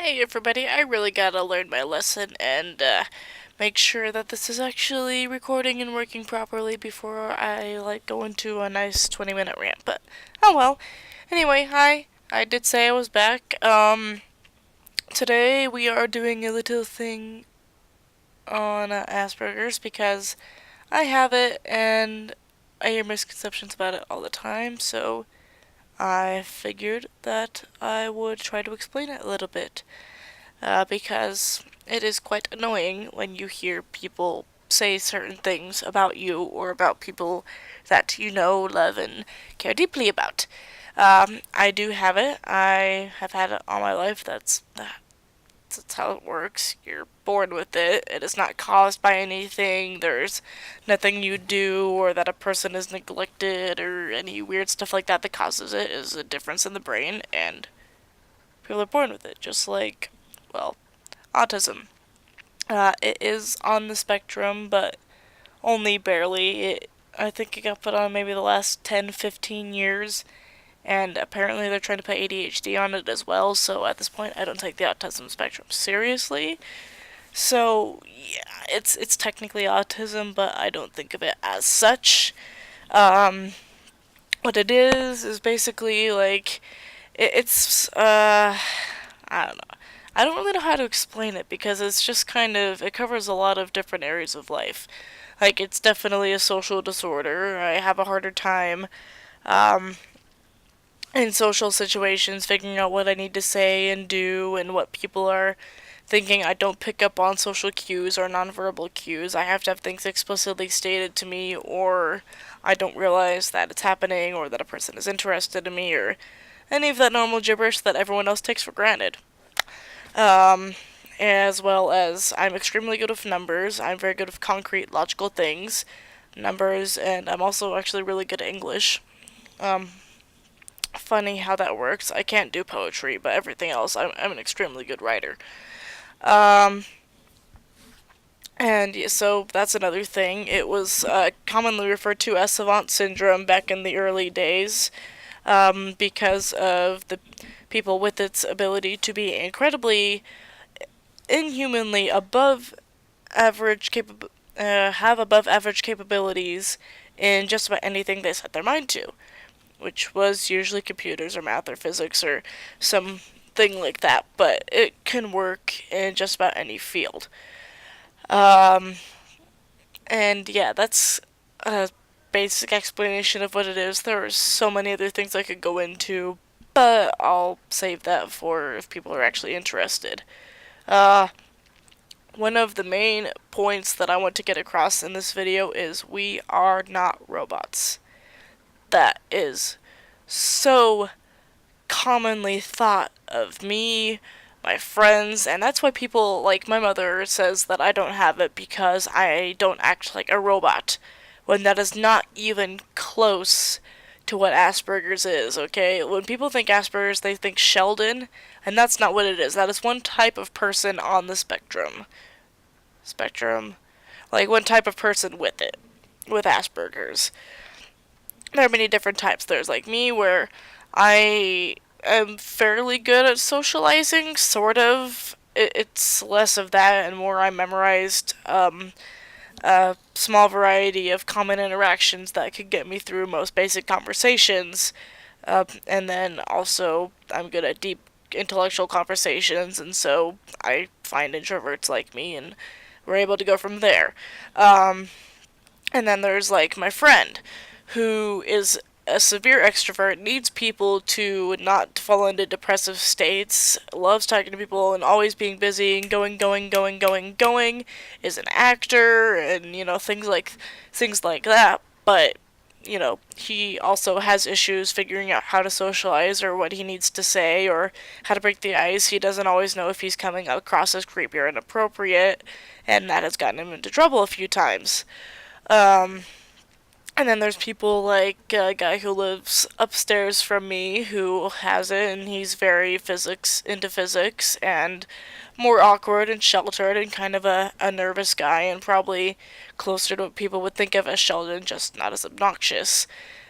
Hey everybody, I really gotta learn my lesson and make sure that this is actually recording and working properly before I go into a nice 20-minute rant. But oh well. Anyway, hi. I did say I was back. Today we are doing a little thing on Aspergers because I have it and I hear misconceptions about it all the time, so I figured that I would try to explain it a little bit. Because it is quite annoying when you hear people say certain things about you or about people that you know, love, and care deeply about. I do have it. I have had it all my life. That's how it works. You're born with it. It is not caused by anything. There's nothing you do or that a person is neglected or any weird stuff like that that causes it. It is a difference in the brain, and people are born with it. Just like, well, autism. It is on the spectrum, but only barely. I think it got put on maybe the last 10, 15 years, and apparently they're trying to put ADHD on it as well, so at this point I don't take the autism spectrum seriously. So, yeah, it's technically autism, but I don't think of it as such. Um, what it is basically it's I don't know. I don't really know how to explain it because it's just it covers a lot of different areas of life. Like, it's definitely a social disorder. I have a harder time um, in social situations figuring out what I need to say and do and what people are thinking. I don't pick up on social cues or nonverbal cues. I have to have things explicitly stated to me, or I don't realize that it's happening or that a person is interested in me or any of that normal gibberish that everyone else takes for granted. Um, as well as I'm extremely good with numbers. I'm very good with concrete, logical things, numbers, and I'm also actually really good at English. Um, Funny how that works. I can't do poetry, but everything else, I'm an extremely good writer. Um, and yeah, so that's another thing. It was commonly referred to as savant syndrome back in the early days because of the people with its ability to be incredibly inhumanly above have above average capabilities in just about anything they set their mind to, which was usually computers or math or physics or something like that. But it can work in just about any field. Um, and yeah, that's a basic explanation of what it is. There are so many other things I could go into, but I'll save that for if people are actually interested. Uh, One of the main points that I want to get across in this video is we are not robots. That is so commonly thought of me, my friends, and that's why people like my mother says that I don't have it because I don't act like a robot, when that is not even close to what Asperger's is, okay? When people think Asperger's, they think Sheldon, and that's not what it is. That is one type of person on the spectrum. Spectrum? Like, one type of person with it, with Asperger's. There are many different types. There's like me, where I am fairly good at socializing, sort of. It's less of that and more I memorized a small variety of common interactions that could get me through most basic conversations. And then also, I'm good at deep intellectual conversations, and so I find introverts like me, and we're able to go from there. Um, and then there's like my friend, who is a severe extrovert, needs people to not fall into depressive states, loves talking to people and always being busy and going, is an actor and things like that. But he also has issues figuring out how to socialize or what he needs to say or how to break the ice. He doesn't always know if he's coming across as creepy or inappropriate, and that has gotten him into trouble a few times. Um, and then there's people like a guy who lives upstairs from me who has it, and he's very into physics and more awkward and sheltered and kind of a nervous guy and probably closer to what people would think of as Sheldon, just not as obnoxious.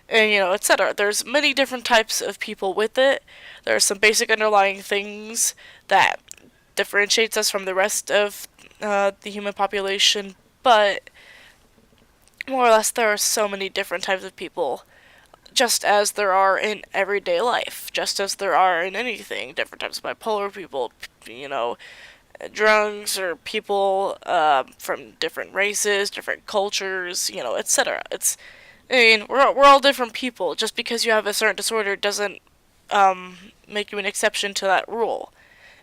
And etc. There's many different types of people with it. There are some basic underlying things that differentiates us from the rest of the human population, but more or less there are so many different types of people, just as there are in everyday life, just as there are in anything, different types of bipolar people, you know, drunks or people from different races, different cultures, etc. I mean, we're all different people. Just because you have a certain disorder doesn't make you an exception to that rule.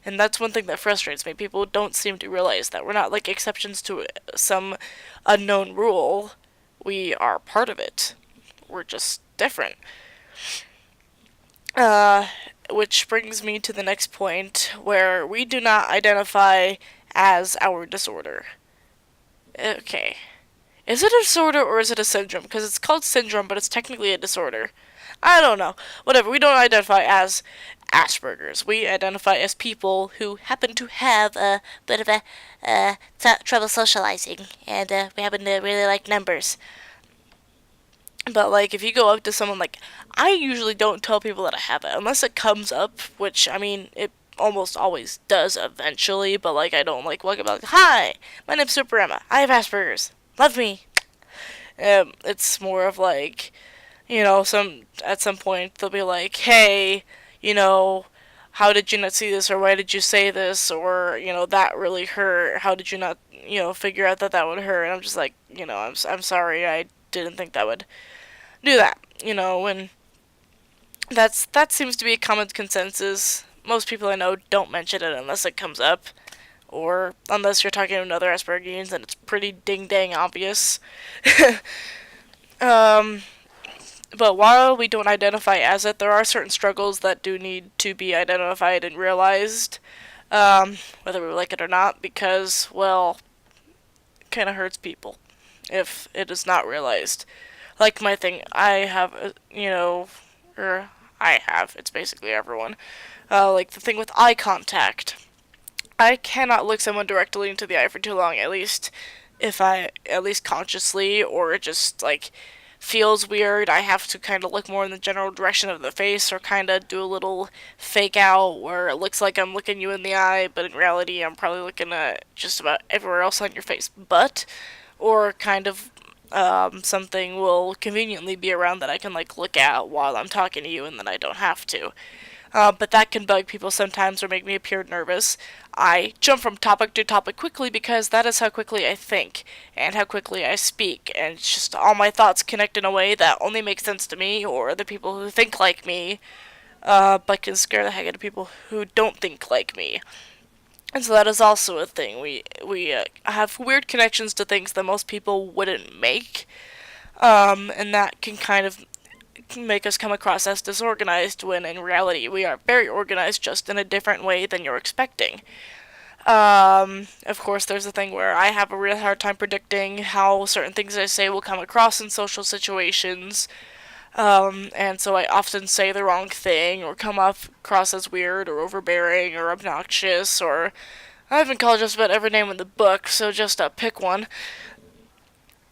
And that's one thing that frustrates me. People don't seem to realize that we're not like exceptions to some unknown rule. We are part of it. We're just different. Uh, which brings me to the next point, where we do not identify as our disorder. Okay. Is it a disorder or is it a syndrome? Because it's called syndrome, but it's technically a disorder. I don't know. Whatever. We don't identify as Aspergers. We identify as people who happen to have a bit of a trouble socializing, and we happen to really like numbers. But like, if you go up to someone, like, I usually don't tell people that I have it unless it comes up, which I mean, it almost always does eventually. But like, I don't like walk about like, hi, my name's Super Emma. I have Asperger's. Love me. It's more of like, some at some point they'll be like, hey, you know, how did you not see this, or why did you say this, or that really hurt. How did you not, figure out that that would hurt? And I'm just like, I'm sorry. I didn't think that would do that. And that seems to be a common consensus. Most people I know don't mention it unless it comes up, or unless you're talking to another Aspergerians and it's pretty ding dang obvious. um, but while we don't identify as it, there are certain struggles that do need to be identified and realized, whether we like it or not, because, well, it kind of hurts people if it is not realized. Like my thing, I have, or I have, it's basically everyone, like the thing with eye contact. I cannot look someone directly into the eye for too long, at least if at least consciously, or it just, like, feels weird. I have to kind of look more in the general direction of the face, or kind of do a little fake out where it looks like I'm looking you in the eye, but in reality, I'm probably looking at just about everywhere else on your face. But, or kind of something will conveniently be around that I can like look at while I'm talking to you, and then I don't have to. But that can bug people sometimes or make me appear nervous. I jump from topic to topic quickly because that is how quickly I think and how quickly I speak, and it's just all my thoughts connect in a way that only makes sense to me or the people who think like me, but can scare the heck out of people who don't think like me. And so that is also a thing. We have weird connections to things that most people wouldn't make, and that can kind of make us come across as disorganized when in reality we are very organized, just in a different way than you're expecting. Of course, there's a thing where I have a real hard time predicting how certain things I say will come across in social situations. And so I often say the wrong thing or come off across as weird or overbearing or obnoxious, or I've been called just about every name in the book, so just pick one.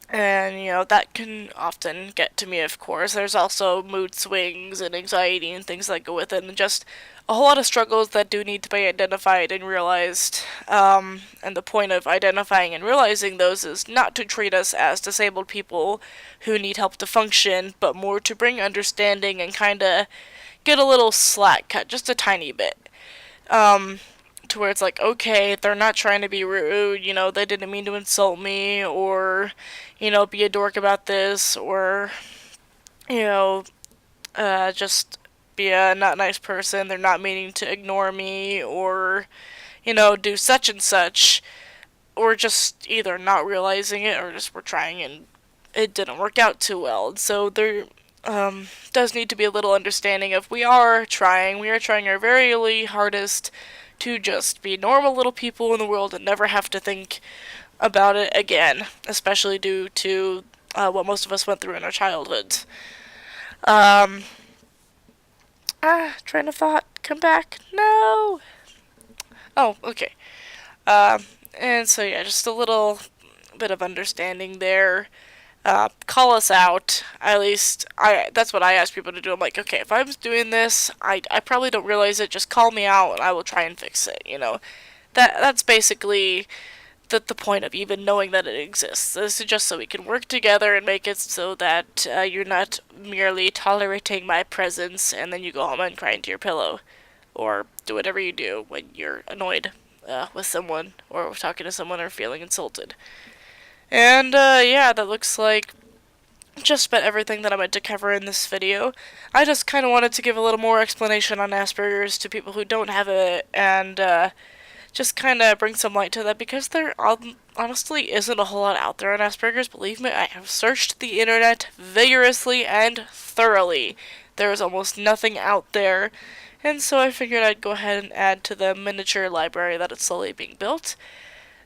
And, that can often get to me, of course. There's also mood swings and anxiety and things that go with it, and just a whole lot of struggles that do need to be identified and realized. And the point of identifying and realizing those is not to treat us as disabled people who need help to function, but more to bring understanding and kind of get a little slack cut, just a tiny bit. To where it's like, okay, they're not trying to be rude, they didn't mean to insult me, or, be a dork about this, or, you know, just be a not nice person. They're not meaning to ignore me, or, do such and such, or just either not realizing it, or just we're trying and it didn't work out too well. And so there does need to be a little understanding of we are trying our very hardest to just be normal little people in the world and never have to think about it again, especially due to what most of us went through in our childhoods. Train of thought, come back. No! Oh, okay. And so yeah, just a little bit of understanding there. Call us out. At least that's what I ask people to do. I'm like, okay, if I'm doing this, I probably don't realize it. Just call me out and I will try and fix it. that's basically the point of even knowing that it exists. This is just so we can work together and make it so that you're not merely tolerating my presence and then you go home and cry into your pillow. Or do whatever you do when you're annoyed with someone or talking to someone or feeling insulted. And yeah, that looks like just about everything that I meant to cover in this video. I just kind of wanted to give a little more explanation on Asperger's to people who don't have it, and just kind of bring some light to that, because there honestly isn't a whole lot out there on Asperger's. Believe me, I have searched the internet vigorously and thoroughly. There is almost nothing out there, and so I figured I'd go ahead and add to the miniature library that is slowly being built.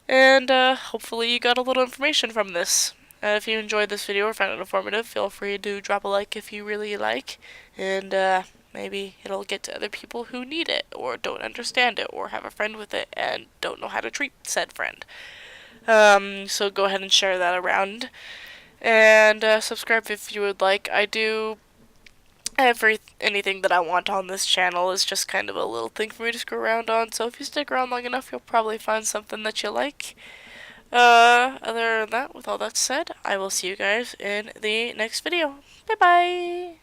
And hopefully you got a little information from this. If you enjoyed this video or found it informative, feel free to drop a like if you really like, and maybe it'll get to other people who need it, or don't understand it, or have a friend with it and don't know how to treat said friend. So go ahead and share that around, and subscribe if you would like. I do anything that I want on this channel is just kind of a little thing for me to screw around on, so if you stick around long enough, you'll probably find something that you like. Other than that, with all that said, I will see you guys in the next video. Bye bye!